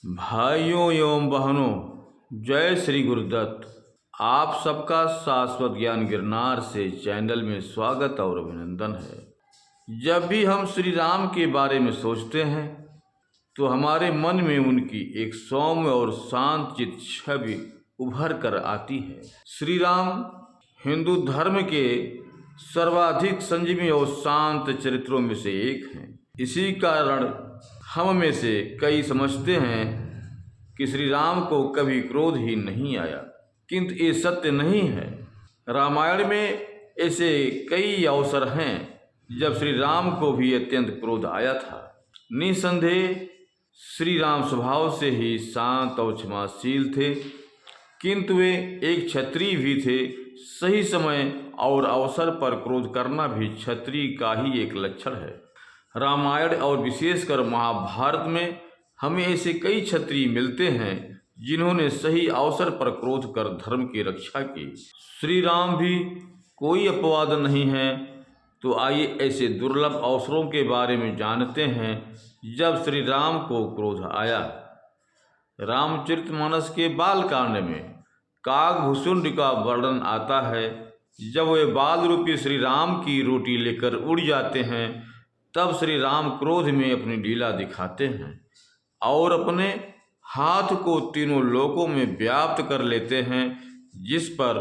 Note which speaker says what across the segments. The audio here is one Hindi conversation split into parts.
Speaker 1: भाइयों एवं बहनों, जय श्री गुरुदत्त। आप सबका शाश्वत ज्ञान गिरनार से चैनल में स्वागत और अभिनंदन है। जब भी हम श्री राम के बारे में सोचते हैं तो हमारे मन में उनकी एक सौम्य और शांत चित्त छवि उभर कर आती है। श्री राम हिंदू धर्म के सर्वाधिक संयमी और शांत चरित्रों में से एक हैं। इसी कारण हम में से कई समझते हैं कि श्री राम को कभी क्रोध ही नहीं आया, किंतु ये सत्य नहीं है। रामायण में ऐसे कई अवसर हैं जब श्री राम को भी अत्यंत क्रोध आया था। निसंदेह श्री राम स्वभाव से ही शांत और क्षमाशील थे, किंतु वे एक क्षत्रिय भी थे। सही समय और अवसर पर क्रोध करना भी क्षत्रिय का ही एक लक्षण है। रामायण और विशेषकर महाभारत में हमें ऐसे कई क्षत्रिय मिलते हैं जिन्होंने सही अवसर पर क्रोध कर धर्म की रक्षा की। श्री राम भी कोई अपवाद नहीं है। तो आइए ऐसे दुर्लभ अवसरों के बारे में जानते हैं जब श्री राम को क्रोध आया। रामचरितमानस के बालकांड में कागभूषुंड का वर्णन आता है। जब वे बाल रूपी श्री राम की रोटी लेकर उड़ जाते हैं तब श्री राम क्रोध में अपनी लीला दिखाते हैं और अपने हाथ को तीनों लोकों में व्याप्त कर लेते हैं, जिस पर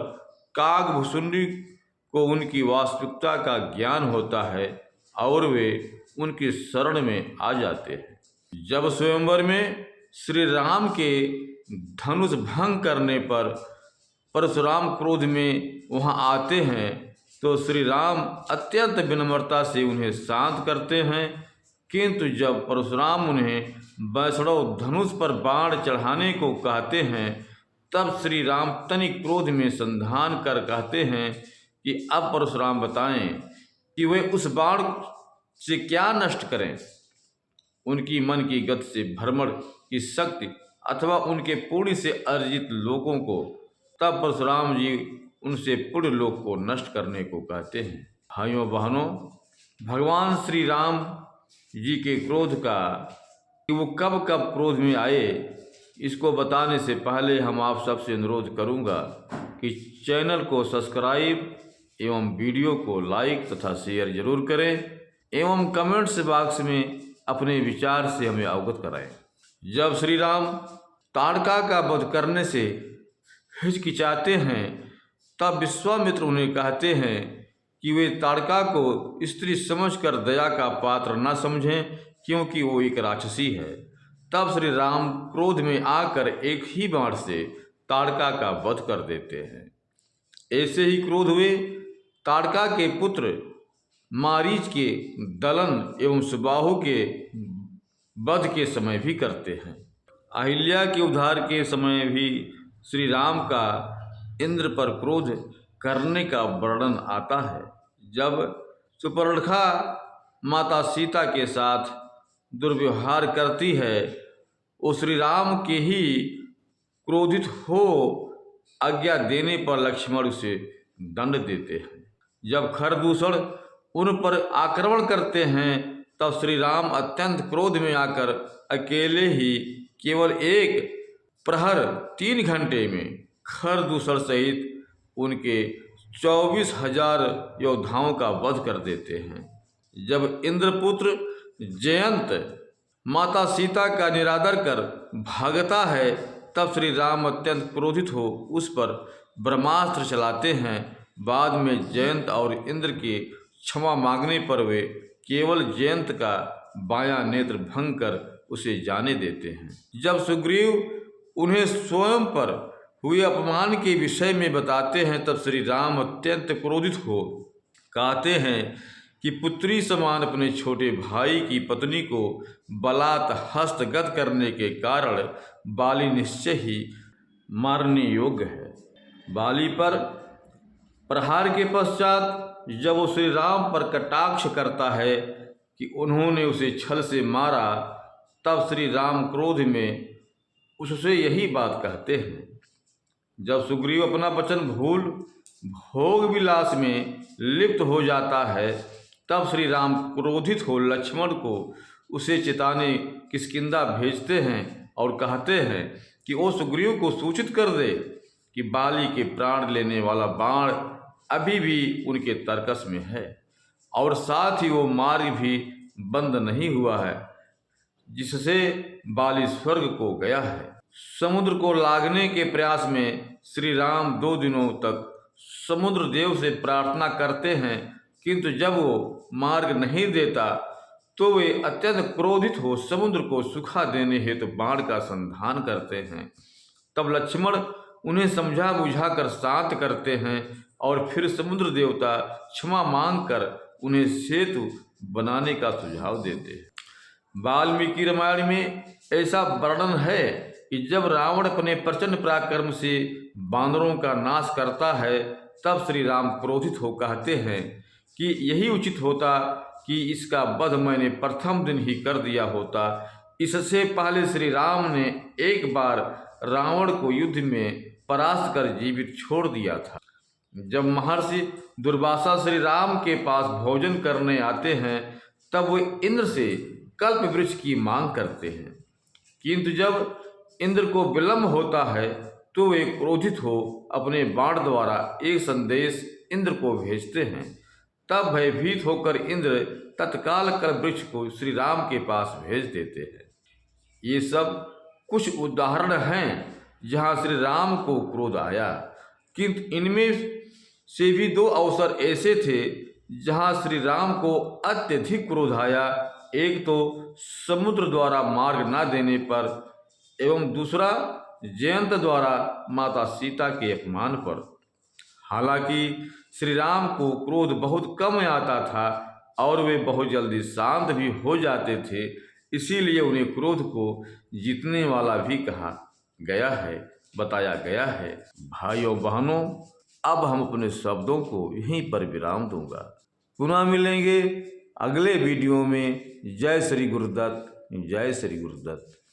Speaker 1: कागभूषुंडी को उनकी वास्तविकता का ज्ञान होता है और वे उनकी शरण में आ जाते हैं। जब स्वयंवर में श्री राम के धनुष भंग करने पर परशुराम क्रोध में वहां आते हैं तो श्री राम अत्यंत विनम्रता से उन्हें शांत करते हैं, किंतु जब परशुराम उन्हें वैष्णव धनुष पर बाण चढ़ाने को कहते हैं तब श्री राम तनिक क्रोध में संधान कर कहते हैं कि अब परशुराम बताएं कि वे उस बाण से क्या नष्ट करें, उनकी मन की गति से भ्रमण की शक्ति अथवा उनके पुण्य से अर्जित लोगों को। तब परशुराम जी उनसे पुण्य लोक को नष्ट करने को कहते हैं। भाइयों बहनों, भगवान श्री राम जी के क्रोध का कि वो कब कब क्रोध में आए, इसको बताने से पहले हम आप सबसे अनुरोध करूंगा कि चैनल को सब्सक्राइब एवं वीडियो को लाइक तथा शेयर जरूर करें एवं कमेंट्स बॉक्स में अपने विचार से हमें अवगत कराएं। जब श्री राम ताड़का का वध करने से हिचकिचाते हैं तब विश्वामित्र उन्हें कहते हैं कि वे ताड़का को स्त्री समझकर दया का पात्र न समझें, क्योंकि वो एक राक्षसी है। तब श्री राम क्रोध में आकर एक ही बाण से ताड़का का वध कर देते हैं। ऐसे ही क्रोध हुए ताड़का के पुत्र मारीच के दलन एवं सुबाहु के वध के समय भी करते हैं। अहिल्या के उद्धार के समय भी श्री राम का इंद्र पर क्रोध करने का वर्णन आता है। जब सुपर्णखा माता सीता के साथ दुर्व्यवहार करती है, वो श्री राम के ही क्रोधित हो आज्ञा देने पर लक्ष्मण उसे दंड देते हैं। जब खरदूषण उन पर आक्रमण करते हैं तब श्री राम अत्यंत क्रोध में आकर अकेले ही केवल एक प्रहर 3 घंटे में खरदूषण सहित उनके 24,000 योद्धाओं का वध कर देते हैं। जब इंद्रपुत्र जयंत माता सीता का निरादर कर भागता है तब श्री राम अत्यंत क्रोधित हो उस पर ब्रह्मास्त्र चलाते हैं। बाद में जयंत और इंद्र के क्षमा मांगने पर वे केवल जयंत का बायां नेत्र भंग कर उसे जाने देते हैं। जब सुग्रीव उन्हें स्वयं पर हुए अपमान के विषय में बताते हैं तब श्री राम अत्यंत क्रोधित हो कहते हैं कि पुत्री समान अपने छोटे भाई की पत्नी को बलात् हस्तगत करने के कारण बाली निश्चय ही मारने योग्य है। बाली पर प्रहार के पश्चात जब वो श्री राम पर कटाक्ष करता है कि उन्होंने उसे छल से मारा, तब श्री राम क्रोध में उससे यही बात कहते हैं। जब सुग्रीव अपना वचन भूल भोग विलास में लिप्त हो जाता है तब श्री राम क्रोधित हो लक्ष्मण को उसे चिताने किष्किंधा भेजते हैं और कहते हैं कि वो सुग्रीव को सूचित कर दे कि बाली के प्राण लेने वाला बाण अभी भी उनके तरकस में है और साथ ही वो मार्ग भी बंद नहीं हुआ है जिससे बाली स्वर्ग को गया है। समुद्र को लागने के प्रयास में श्री राम 2 दिनों तक समुद्र देव से प्रार्थना करते हैं, किंतु जब वो मार्ग नहीं देता तो वे अत्यंत क्रोधित हो समुद्र को सुखा देने हेतु बाण का संधान करते हैं। तब लक्ष्मण उन्हें समझा बुझा कर शांत करते हैं और फिर समुद्र देवता क्षमा मांगकर उन्हें सेतु बनाने का सुझाव देते हैं। वाल्मीकि रामायण में ऐसा वर्णन है कि जब रावण अपने प्रचंड पराक्रम से बानरों का नाश करता है तब श्री राम क्रोधित हो कहते हैं कि यही उचित होता कि इसका वध मैंने प्रथम दिन ही कर दिया होता। इससे पहले श्री राम ने एक बार रावण को युद्ध में परास्त कर जीवित छोड़ दिया था। जब महर्षि दुर्वासा श्री राम के पास भोजन करने आते हैं तब वे इंद्र से कल्प वृक्ष की मांग करते हैं, किंतु जब इंद्र को विलंब होता है तो वे क्रोधित हो अपने बाण द्वारा एक संदेश इंद्र को भेजते हैं। तब भयभीत होकर इंद्र तत्काल कल्प वृक्ष को श्री राम के पास भेज देते हैं। ये सब कुछ उदाहरण हैं जहाँ श्री राम को क्रोध आया, किंतु इनमें से भी 2 अवसर ऐसे थे जहाँ श्री राम को अत्यधिक क्रोध आया। एक तो समुद्र द्वारा मार्ग न देने पर एवं दूसरा जयंत द्वारा माता सीता के अपमान पर। हालांकि श्री राम को क्रोध बहुत कम आता था और वे बहुत जल्दी शांत भी हो जाते थे, इसीलिए उन्हें क्रोध को जीतने वाला भी कहा गया है, बताया गया है। भाइयों बहनों, अब हम अपने शब्दों को यहीं पर विराम दूंगा। पुनः मिलेंगे अगले वीडियो में। जय श्री गुरुदत्त, जय श्री गुरुदत्त।